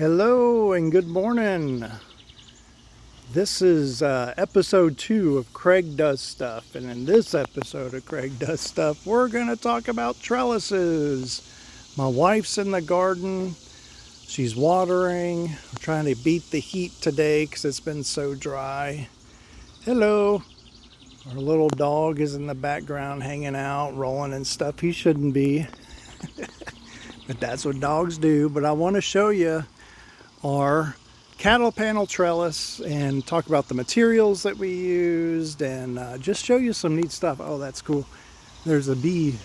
Hello and good morning. This is episode 2 of Craig Does Stuff. And in this episode of Craig Does Stuff, we're going to talk about trellises. My wife's in the garden. She's watering. We're trying to beat the heat today because it's been so dry. Hello. Our little dog is in the background hanging out, rolling and stuff. He shouldn't be. But that's what dogs do. But I want to show you our cattle panel trellis and talk about the materials that we used and just show you some neat stuff. Oh, that's cool. There's a bee.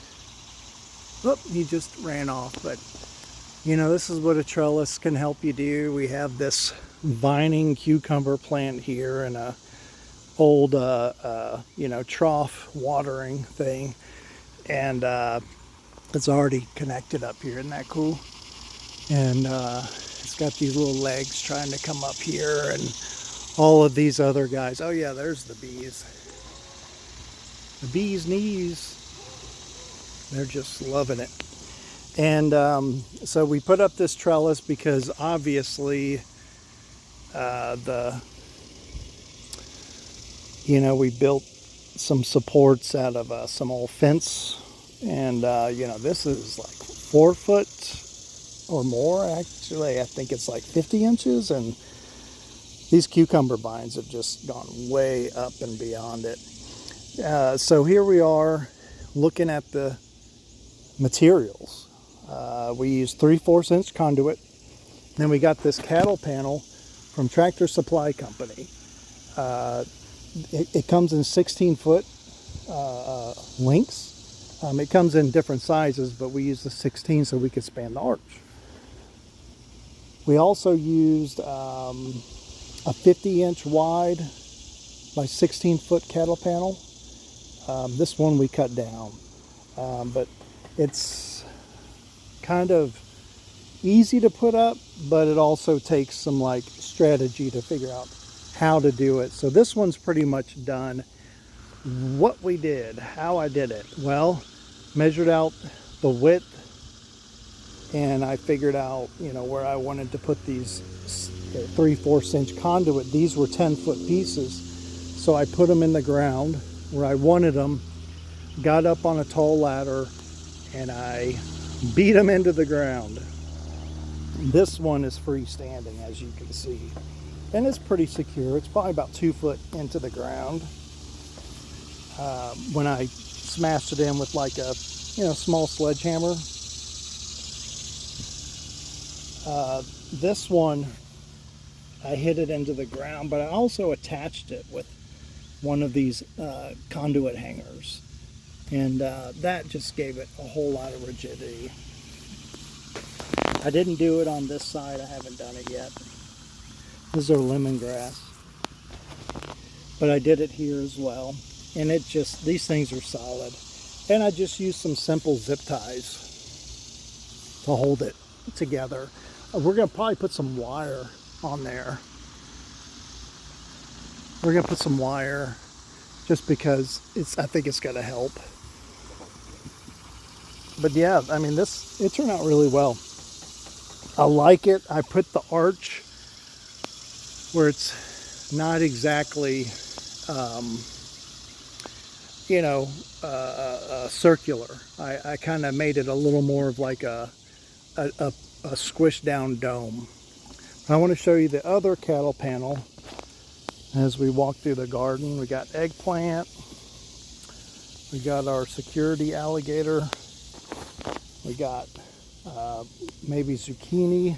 Oop, he just ran off. But you know, this is what a trellis can help you do. We have this vining cucumber plant here and a old trough watering thing, and it's already connected up here. Isn't that cool? And it's got these little legs trying to come up here, and all of these other guys. Oh yeah, there's the bees. The bees' knees. They're just loving it. And so we put up this trellis because obviously we built some supports out of some old fence, and this is like 4 foot or more. Actually, I think it's like 50 inches, and these cucumber vines have just gone way up and beyond it. So here we are looking at the materials. We used 3/4 inch conduit. Then we got this cattle panel from Tractor Supply Company. It comes in 16-foot lengths. It comes in different sizes, but we used the 16 so we could span the arch. We also used a 50-inch wide by 16-foot cattle panel. This one we cut down, but it's kind of easy to put up, but it also takes some strategy to figure out how to do it. So this one's pretty much done. What we did, how I did it, well, measured out the width, and I figured out where I wanted to put these 3/4 inch conduit. These were 10-foot pieces, so I put them in the ground where I wanted them, got up on a tall ladder, and I beat them into the ground. This one is freestanding, as you can see, and it's pretty secure. It's probably about 2 foot into the ground. When I smashed it in with like a small sledgehammer. This one, I hit it into the ground, but I also attached it with one of these conduit hangers, and that just gave it a whole lot of rigidity. I didn't do it on this side. I haven't done it yet. These are lemongrass, but I did it here as well, and these things are solid. And I just used some simple zip ties to hold it together. We're going to probably put some wire on there. We're going to put some wire just because I think it's going to help. But yeah, I mean, it turned out really well. I like it. I put the arch where it's not exactly circular. I kind of made it a little more of like a squished down dome. I want to show you the other cattle panel as we walk through the garden. We got eggplant. We got our security alligator. We got maybe zucchini.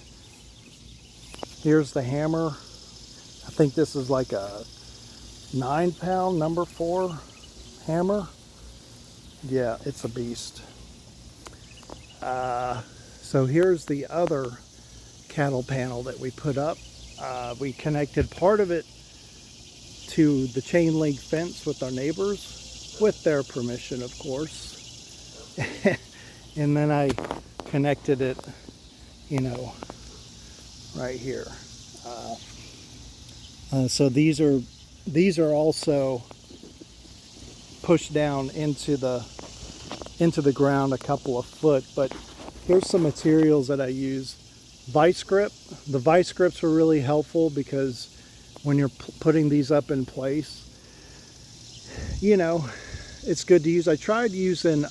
Here's the hammer. I think this is like a 9-pound number 4 hammer. Yeah, it's a beast. So here's the other cattle panel that we put up. We connected part of it to the chain link fence with our neighbors, with their permission, of course. And then I connected it, right here. So these are also pushed down into the ground a couple of foot. But here's some materials that I use. vice grip. The vice grips were really helpful because when you're putting these up in place, it's good to use. I tried using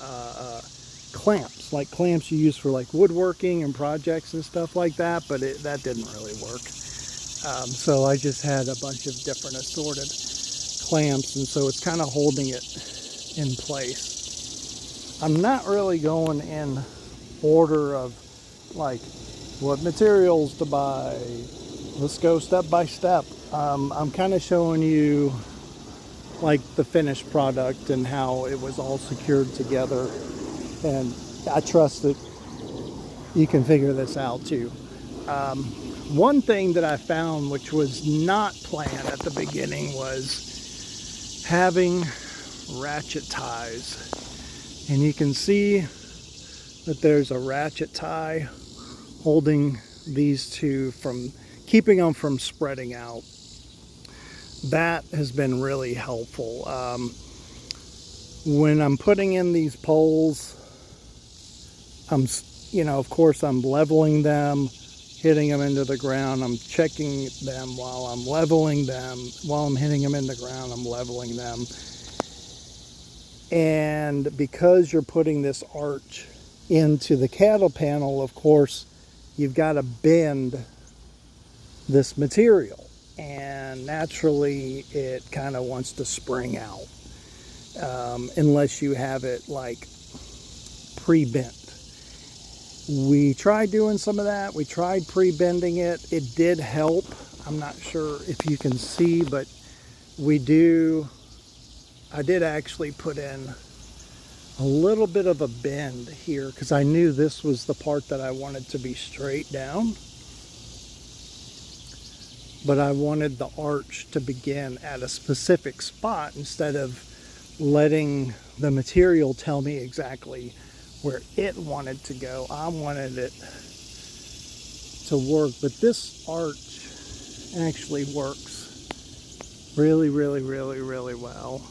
clamps, like clamps you use for like woodworking and projects and stuff like that, but that didn't really work. So I just had a bunch of different assorted clamps, and so it's kind of holding it in place. I'm not really going in order of like what materials to buy. Let's go step by step. I'm kind of showing you like the finished product and how it was all secured together, and I trust that you can figure this out too. One thing that I found, which was not planned at the beginning, was having ratchet ties, and you can see that there's a ratchet tie holding these two from keeping them from spreading out. That has been really helpful. When I'm putting in these poles, of course I'm leveling them, hitting them into the ground. I'm checking them while I'm leveling them. While I'm hitting them in the ground, I'm leveling them. And because you're putting this arch into the cattle panel, of course, you've got to bend this material. And naturally, it kind of wants to spring out unless you have it like pre-bent. We tried doing some of that. We tried pre-bending it. It did help. I'm not sure if you can see, but I did actually put in a little bit of a bend here because I knew this was the part that I wanted to be straight down. But I wanted the arch to begin at a specific spot instead of letting the material tell me exactly where it wanted to go. I wanted it to work, but this arch actually works really, really, really, really well.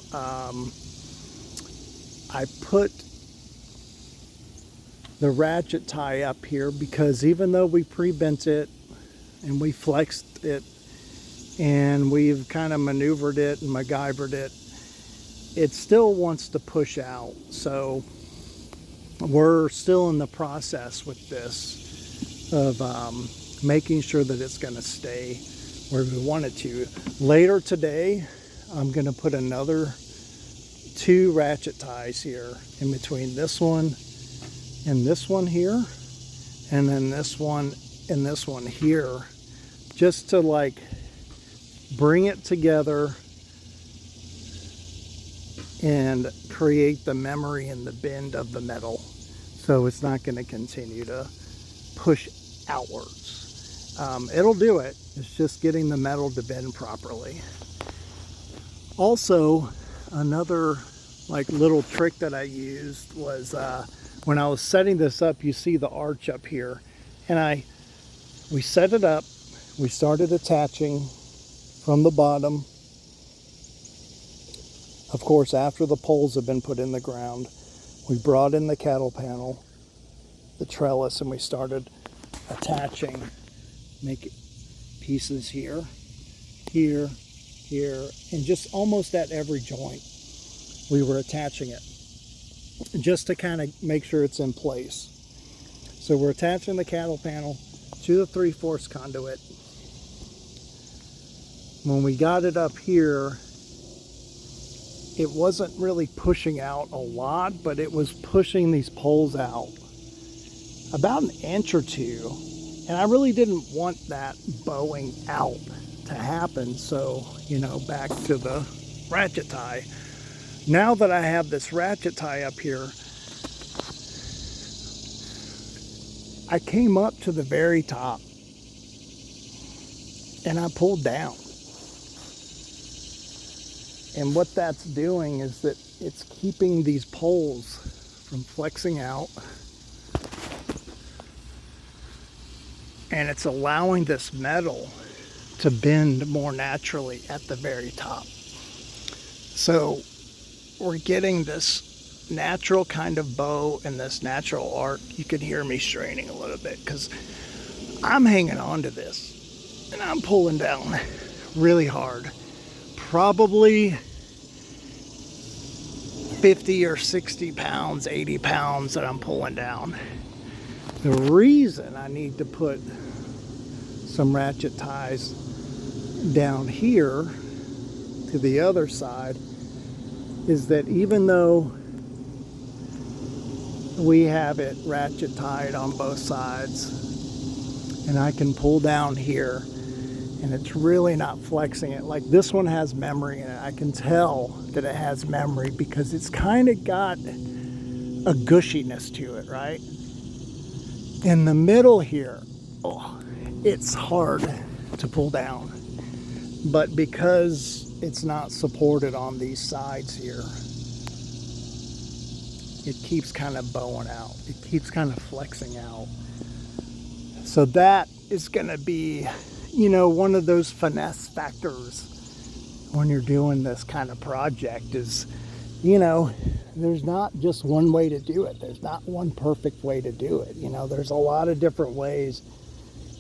I put the ratchet tie up here because even though we pre-bent it and we flexed it and we've kind of maneuvered it and MacGyvered it, it still wants to push out. So we're still in the process with this of making sure that it's going to stay where we want it to. Later today, I'm going to put another 2 ratchet ties here in between this one and this one here, and then this one and this one here, just to like bring it together and create the memory and the bend of the metal, so it's not going to continue to push outwards. It'll do it. It's just getting the metal to bend properly. Also, another like little trick that I used was when I was setting this up, you see the arch up here, and we set it up. We started attaching from the bottom. Of course, after the poles have been put in the ground, we brought in the cattle panel, the trellis, and we started attaching, make pieces here, here, here, and just almost at every joint we were attaching it, just to kind of make sure it's in place. So we're attaching the cattle panel to the 3/4 conduit. When we got it up here, it wasn't really pushing out a lot, but it was pushing these poles out about 1 inch or 2. And I really didn't want that bowing out to happen. So, back to the ratchet tie. Now that I have this ratchet tie up here, I came up to the very top and I pulled down. And what that's doing is that it's keeping these poles from flexing out, and it's allowing this metal to bend more naturally at the very top. So we're getting this natural kind of bow and this natural arc. You can hear me straining a little bit because I'm hanging on to this and I'm pulling down really hard. Probably 50 or 60 pounds, 80 pounds that I'm pulling down. The reason I need to put some ratchet ties down here to the other side is that even though we have it ratchet tied on both sides and I can pull down here and it's really not flexing it, like this one has memory in it. I can tell that it has memory because it's kind of got a gushiness to it, right? In the middle here, it's hard to pull down, but because it's not supported on these sides here, it keeps kind of bowing out. It keeps kind of flexing out. So that is going to be, one of those finesse factors when you're doing this kind of project is, there's not just one way to do it. There's not one perfect way to do it. There's a lot of different ways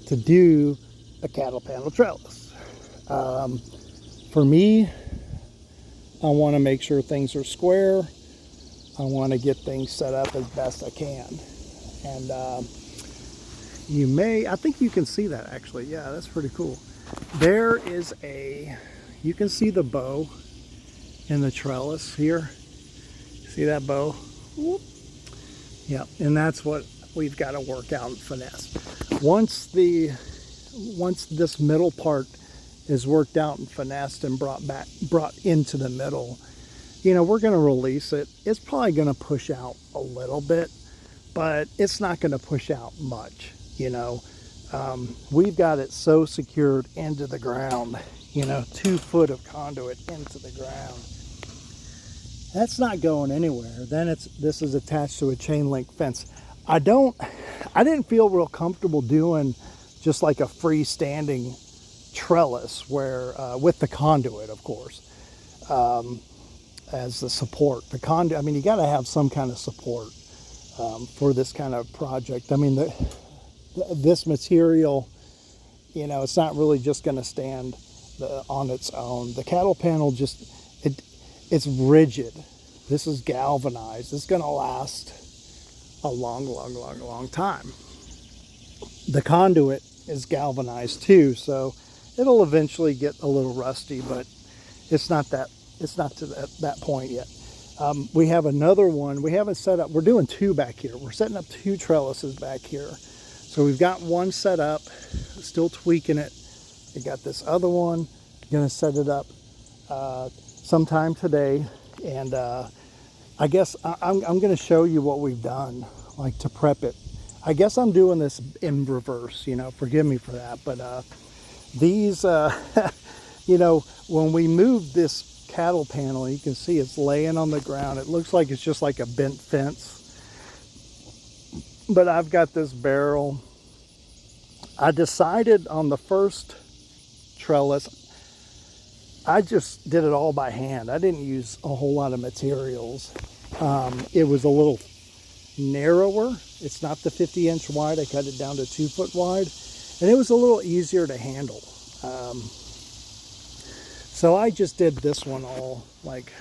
to do a cattle panel trellis. For me, I want to make sure things are square. I want to get things set up as best I can. And I think you can see that actually. Yeah, that's pretty cool. There is you can see the bow in the trellis here. See that bow? Whoop. Yeah, and that's what we've got to work out and finesse. Once this middle part is worked out and finessed and brought into the middle, we're going to release it. It's probably going to push out a little bit, but it's not going to push out much. We've got it so secured into the ground, 2 foot of conduit into the ground. That's not going anywhere. Then this is attached to a chain link fence. I didn't feel real comfortable doing just like a freestanding trellis where with the conduit, of course, as the support. The conduit, you got to have some kind of support for this kind of project. This material, it's not really just going to stand on its own. The cattle panel it's rigid. This is galvanized. It's going to last a long time. The conduit is galvanized too, so it'll eventually get a little rusty, but it's not to that point yet. We have another one. We haven't set up. We're doing 2 back here. We're setting up 2 trellises back here. So we've got one set up, still tweaking it. We got this other one. Gonna set it up sometime today, and I guess I'm going to show you what we've done, like to prep it. I guess I'm doing this in reverse, forgive me for that, but these, when we move this cattle panel, you can see it's laying on the ground. It looks like it's just like a bent fence, but I've got this barrel. I decided on the first trellis, I just did it all by hand. I didn't use a whole lot of materials. It was a little narrower. It's not the 50-inch wide. I cut it down to 2 foot wide, and it was a little easier to handle. So I just did this one all like,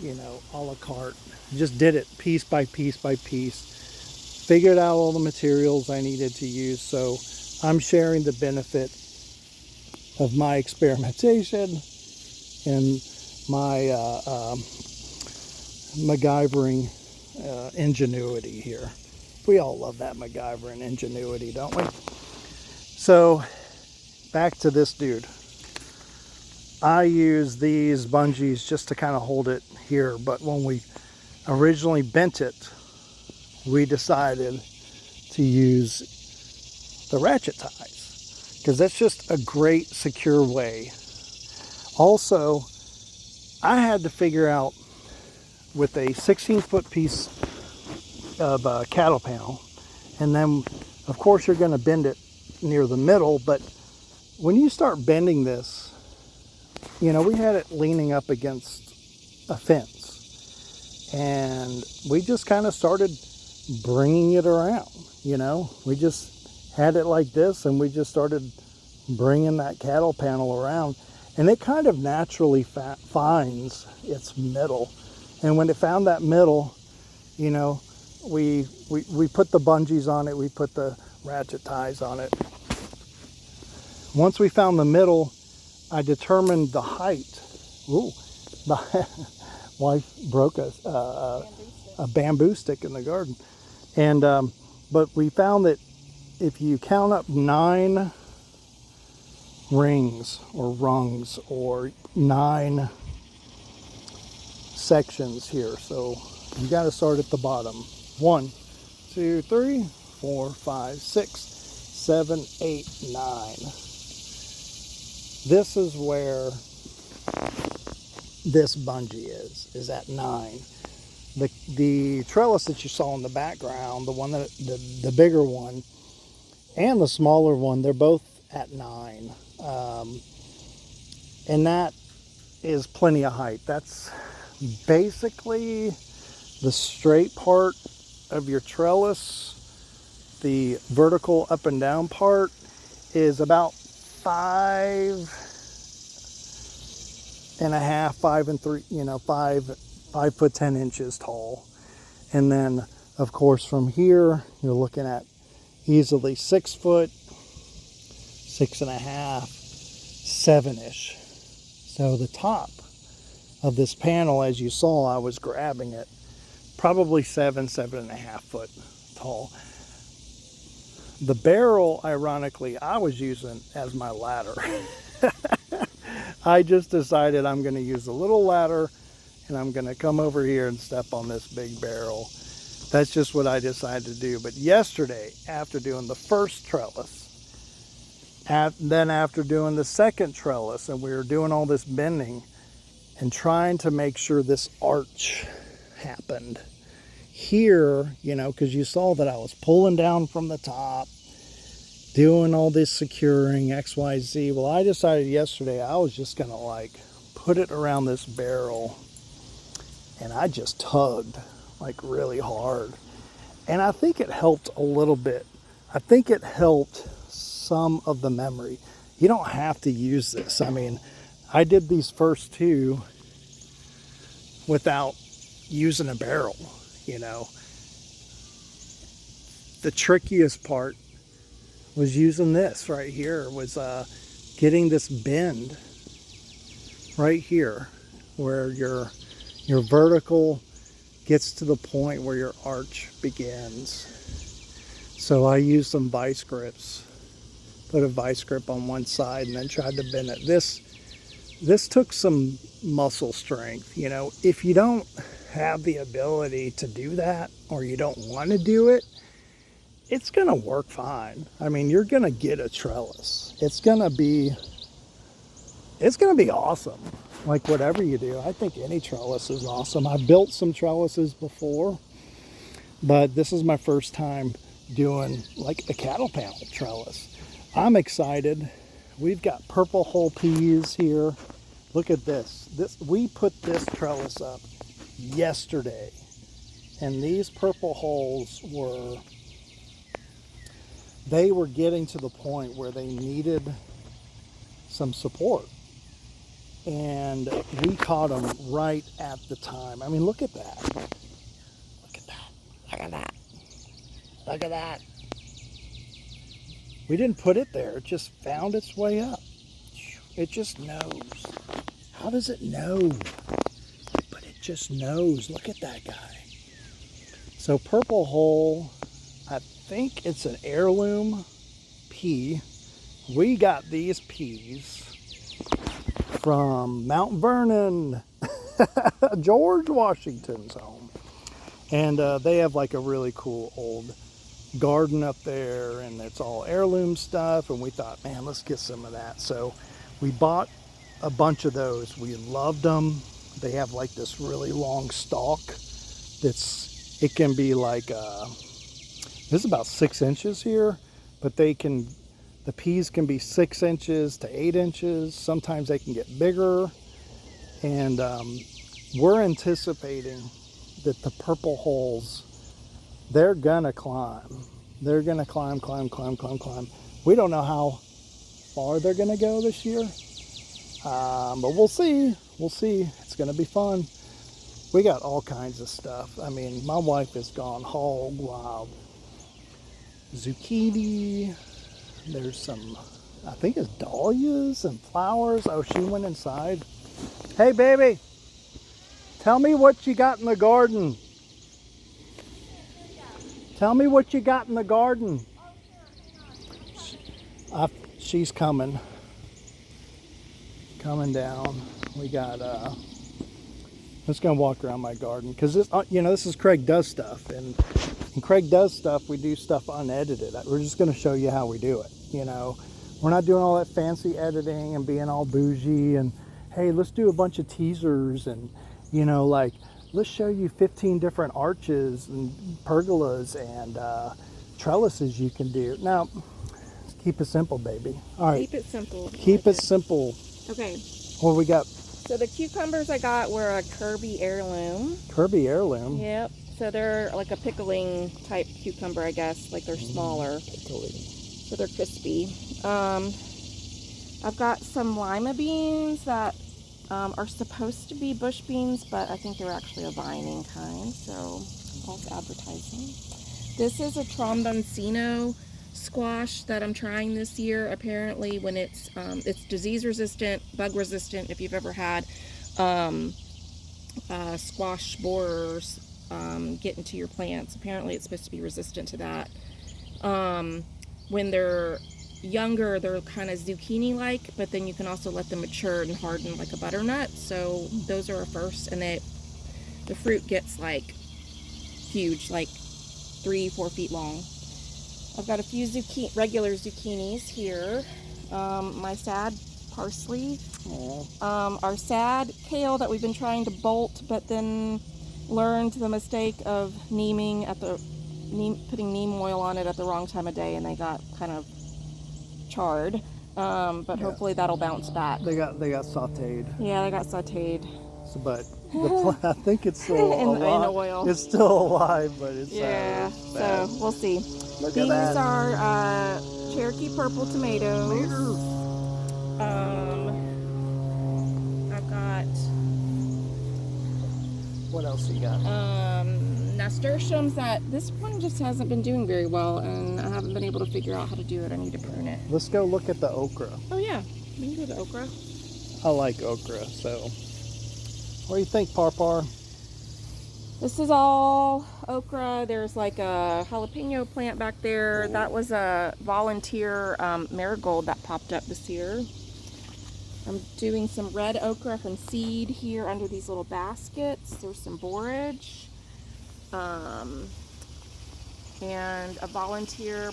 a la carte. Just did it piece by piece by piece. Figured out all the materials I needed to use. So I'm sharing the benefit of my experimentation and my MacGyvering ingenuity here. We all love that MacGyvering ingenuity, don't we? So back to this dude. I use these bungees just to kind of hold it here, but when we originally bent it, we decided to use the ratchet ties, because that's just a great secure way. Also, I had to figure out with a 16-foot piece of cattle panel, and then of course you're going to bend it near the middle, but when you start bending this, we had it leaning up against a fence, and we just kind of started bringing it around. We just had it like this, and we just started bringing that cattle panel around, and it kind of naturally finds its middle. And when it found that middle, you know, we put the bungees on it, we put the ratchet ties on it. Once we found the middle, I determined the height. Ooh, my wife broke a bamboo stick in the garden. And but we found that if you count up 9 rings or rungs or 9 sections here, so you got to start at the bottom. 1, 2, 3, 4, 5, 6, 7, 8, 9. This is where this bungee is at 9. The trellis that you saw in the background, the one that the bigger one and the smaller one, they're both at 9, and that is plenty of height. That's basically the straight part of your trellis. The vertical up and down part is about 5.5, 5 and 3, 5 foot 10 inches tall. And then of course from here you're looking at easily 6 foot, 6.5, 7-ish. So the top of this panel, as you saw, I was grabbing it, probably 7.5 foot tall. The barrel, ironically, I was using as my ladder. I just decided I'm going to use a little ladder, and I'm going to come over here and step on this big barrel. That's just what I decided to do. But yesterday, after doing the first trellis, then after doing the second trellis, and we were doing all this bending and trying to make sure this arch happened here, because you saw that I was pulling down from the top, doing all this securing, XYZ. Well, I decided yesterday I was just going to put it around this barrel, and I just tugged really hard. And I think it helped a little bit. I think it helped some of the memory. You don't have to use this. I mean, I did these first 2 without using a barrel, The trickiest part was using this right here, was getting this bend right here where your vertical gets to the point where your arch begins. So I used some vice grips, put a vice grip on one side and then tried to bend it. This took some muscle strength. If you don't have the ability to do that, or you don't want to do it, it's going to work fine. I mean, you're going to get a trellis. It's going to be awesome. Like whatever you do, I think any trellis is awesome. I've built some trellises before, but this is my first time doing a cattle panel trellis. I'm excited. We've got purple hull peas here. Look at this. We put this trellis up yesterday, and these purple hulls were getting to the point where they needed some support, and we caught them right at the time. I mean, look at that. Look at that. Look at that. Look at that. We didn't put it there. It just found its way up. It just knows. How does it know? But it just knows. Look at that guy. So purple hull, I think it's an heirloom pea. We got these peas from Mount Vernon, George Washington's home. And they have a really cool old garden up there, and it's all heirloom stuff, and we thought, man, let's get some of that. So we bought a bunch of those. We loved them. They have this really long stalk it can be this is about 6 inches here, but the peas can be 6 inches to 8 inches. Sometimes they can get bigger, and we're anticipating that the purple hulls, they're gonna climb. They're going to climb. We don't know how far they're going to go this year. But we'll see. It's going to be fun. We got all kinds of stuff. I mean, my wife has gone hog wild. Zucchini. There's some, I think it's dahlias and flowers. Oh, she went inside. Hey, baby. Tell me what you got in the garden. Tell me what you got in the garden. She's coming down. We got, I'm just going to walk around my garden because this, this is Craig Does Stuff. And in Craig Does Stuff, we do stuff unedited. We're just going to show you how we do it. We're not doing all that fancy editing and being all bougie and, hey, let's do a bunch of teasers and, let's show you 15 different arches and pergolas and trellises you can do. Now, keep it simple, baby. All right. Keep it simple. Keep it simple. Okay. What we got? So the cucumbers I got were a Kirby heirloom. Kirby heirloom? Yep. So they're like a pickling type cucumber, I guess. Like they're smaller. Pickling. So they're crispy. I've got some lima beans that are supposed to be bush beans, but I think they're actually a vining kind. So false advertising. This is a tromboncino squash that I'm trying this year. Apparently when it's disease resistant, bug resistant. If you've ever had squash borers get into your plants, apparently it's supposed to be resistant to that. When they're younger, they're kind of zucchini like, but then you can also let them mature and harden like a butternut. So those are a first, and the fruit gets like huge, like 3-4 feet long. I've got a few regular zucchinis here. My sad parsley. Our sad kale that we've been trying to bolt, but then learned the mistake of putting neem oil on it at the wrong time of day, and they got kind of charred. But hopefully that'll bounce back. They got sautéed. Yeah, they got sautéed. So, but I think it's still alive. In oil. It's still alive, but it's so we'll see. Look These at that. are Cherokee purple tomatoes. I've got what else you got? nasturtiums that this one just hasn't been doing very well, and I haven't been able to figure out how to do it. I need to prune it. Let's go look at the okra. Oh yeah, we can do the okra. I like okra, so what do you think, Parpar? This is all okra. There's like a jalapeno plant back there. That was a volunteer marigold that popped up this year. I'm doing some red okra from seed here under these little baskets. There's some borage. And a volunteer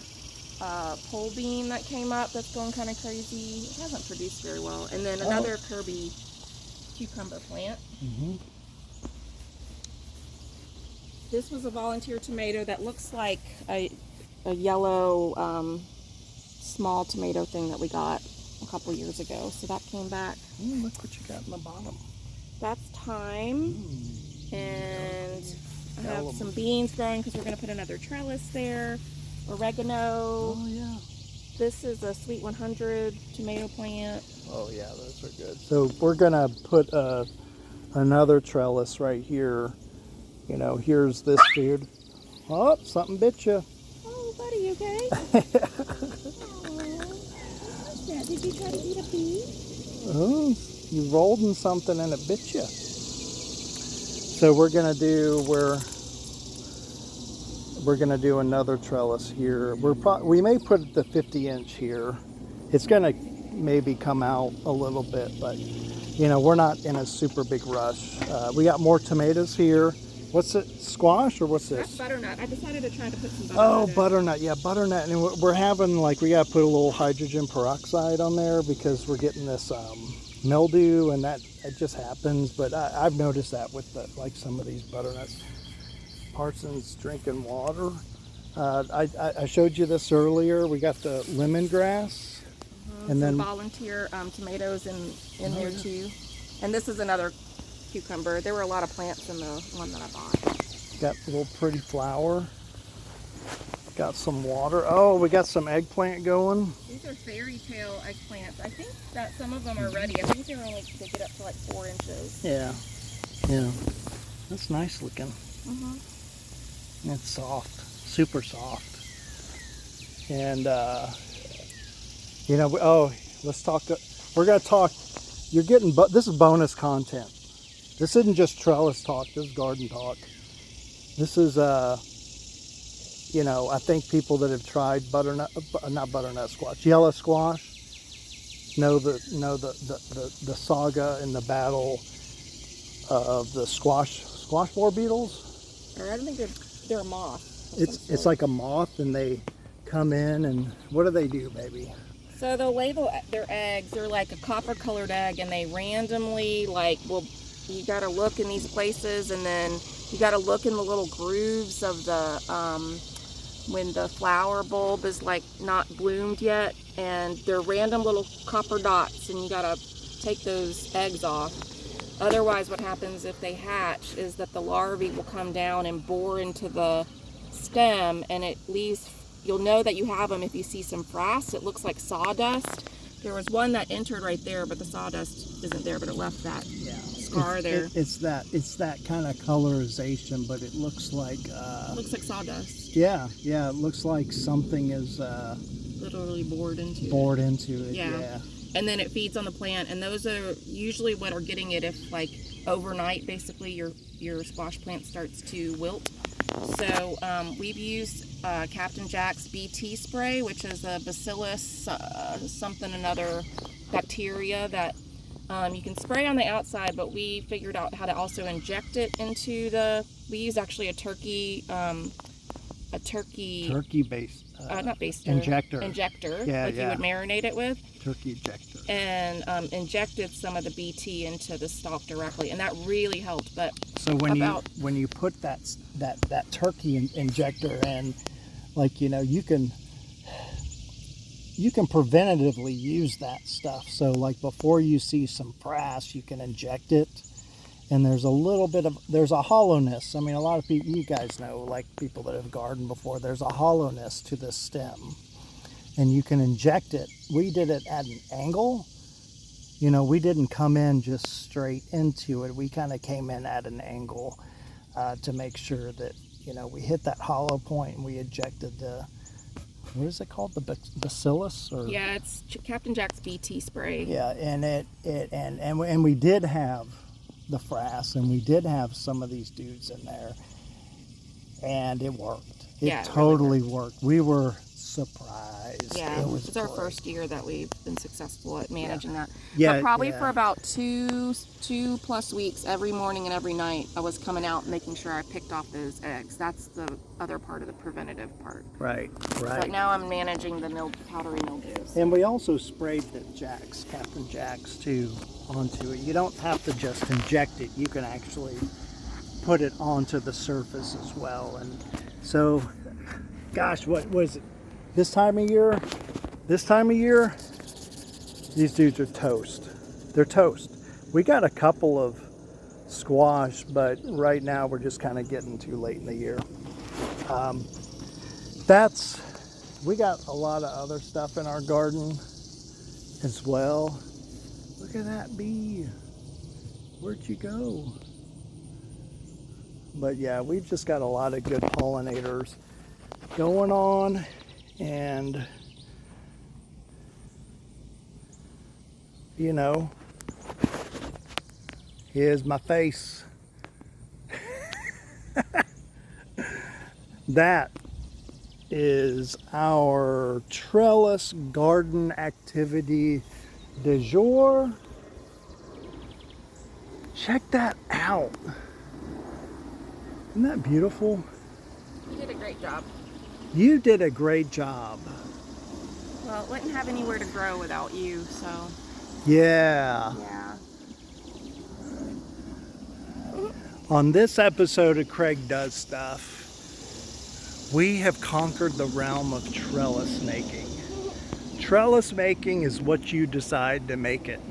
pole bean that came up that's going kind of crazy. It hasn't produced very well. And then another Kirby cucumber plant. This was a volunteer tomato that looks like a yellow small tomato thing that we got a couple years ago. So that came back. Look what you got in the bottom. That's thyme. And I have some beans growing because we're going to put another trellis there. Oregano. Oh yeah. This is a Sweet 100 tomato plant. Oh yeah, those are good. So we're going to put another trellis right here. Here's this dude. Oh, something bit you. Oh, buddy, you okay? What's that? Did you try to eat a pea? Oh, you rolled in something and it bit you. So we're gonna do another trellis here. We may put the 50-inch here. It's gonna maybe come out a little bit, but we're not in a super big rush. We got more tomatoes here. What's it? Squash or what's this? That's butternut. I decided to try to put some butternut. Oh, butternut. Yeah, butternut. And we're having we got to put a little hydrogen peroxide on there because we're getting this mildew, and it just happens. But I've noticed that with some of these butternuts. Parsons drinking water. I showed you this earlier. We got the lemongrass, and then volunteer tomatoes in there too. And this is another cucumber. There were a lot of plants in the one that I bought. Got a little pretty flower. Got some water. Oh, we got some eggplant going. These are fairy tale eggplants. I think that some of them are ready. I think they get up to like 4 inches. Yeah, yeah. That's nice looking. Mm-hmm. It's soft, super soft. And you know, let's talk. We're gonna talk. You're getting, but this is bonus content. This isn't just trellis talk. This is garden talk. This is you know, I think people that have tried not butternut squash, yellow squash, know the saga and the battle of the squash borer beetles. Or I don't think they're a moth. It's like a moth, and they come in, and what do they do, baby? So they'll lay their eggs. They're like a copper colored egg, and they randomly you got to look in these places, and then you got to look in the little grooves of the when the flower bulb is like not bloomed yet, and they're random little copper dots, and you got to take those eggs off. Otherwise, what happens if they hatch is that the larvae will come down and bore into the stem, and it leaves. You'll know that you have them if you see some frass. It looks like sawdust. There was one that entered right there, but the sawdust isn't there, but it left that scar there. It's that kind of colorization, but it looks like looks like sawdust. Yeah, it looks like something is literally bored into it. Yeah. And then it feeds on the plant, and those are usually what are getting it if like overnight, basically your squash plant starts to wilt. So we've used Captain Jack's BT spray, which is a bacillus something another bacteria that you can spray on the outside, but we figured out how to also inject it into we use actually a turkey based not baster, injector, you would marinate it with. Turkey injector. And injected some of the BT into the stalk directly, and that really helped. But so when you put that turkey injector in, like, you know, you can preventatively use that stuff. So like before you see some frass, you can inject it, and there's a hollowness. I mean, a lot of people, you guys know, like people that have gardened before, there's a hollowness to this stem, and you can inject it. We did it at an angle. You know, we didn't come in just straight into it. We kind of came in at an angle to make sure that, you know, we hit that hollow point, and we injected what is it called? The bacillus? Or yeah, it's Captain Jack's BT spray. Yeah, and we did have the frass, and we did have some of these dudes in there, and it worked. It totally really worked. We were surprised. Yeah, it's our first year that we've been successful at managing that. Yeah, but probably for about two plus weeks, every morning and every night, I was coming out and making sure I picked off those eggs. That's the other part of the preventative part. Right. But now I'm managing the powdery mildews. And we also sprayed the Captain Jack's too, onto it. You don't have to just inject it. You can actually put it onto the surface as well. And so, gosh, what was it? This time of year, these dudes are toast. They're toast. We got a couple of squash, but right now we're just kind of getting too late in the year. We got a lot of other stuff in our garden as well. Look at that bee. Where'd you go? But yeah, we've just got a lot of good pollinators going on. And, you know, here's my face. That is our trellis garden activity du jour. Check that out. Isn't that beautiful? You did a great job. You did a great job. Well, it wouldn't have anywhere to grow without you, so. Yeah. On this episode of Craig Does Stuff, we have conquered the realm of trellis making. Trellis making is what you decide to make it.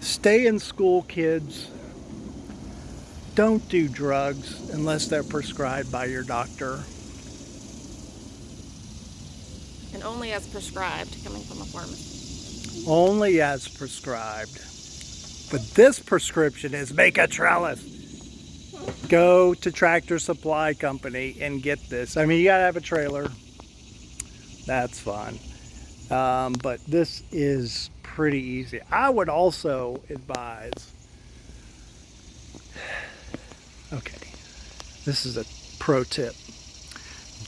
Stay in school, kids. Don't do drugs unless they're prescribed by your doctor. only as prescribed, coming from a pharmacist. Only as prescribed. But this prescription is make a trellis. Go to Tractor Supply Company and get this. I mean, you gotta have a trailer. That's fun. But this is pretty easy. I would also advise, okay, this is a pro tip.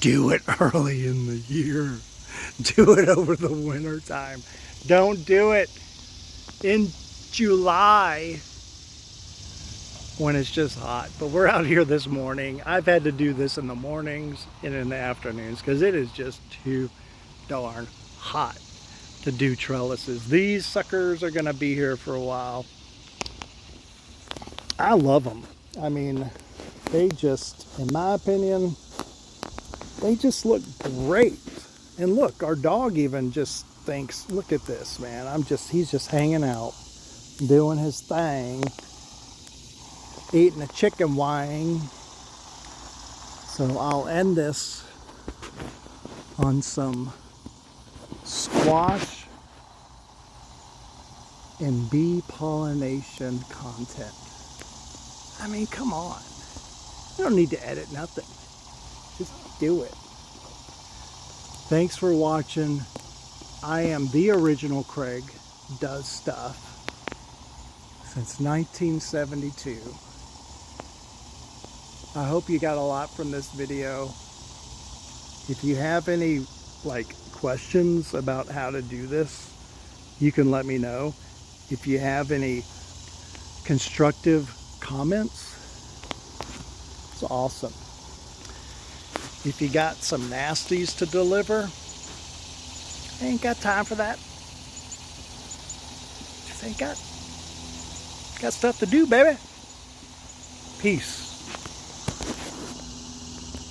Do it early in the year. Do it over the winter time. Don't do it in July when it's just hot. But we're out here this morning. I've had to do this in the mornings and in the afternoons because it is just too darn hot to do trellises. These suckers are gonna be here for a while. I love them. I mean, they just, in my opinion, they just look great. And look, our dog even just thinks, look at this, man. He's just hanging out, doing his thing, eating a chicken wing. So I'll end this on some squash and bee pollination content. I mean, come on. You don't need to edit nothing. Just do it. Thanks for watching. I am the original Craig Does Stuff since 1972. I hope you got a lot from this video. If you have any questions about how to do this, you can let me know. If you have any constructive comments, it's awesome. If you got some nasties to deliver, I ain't got time for that. Just ain't got stuff to do, baby. Peace.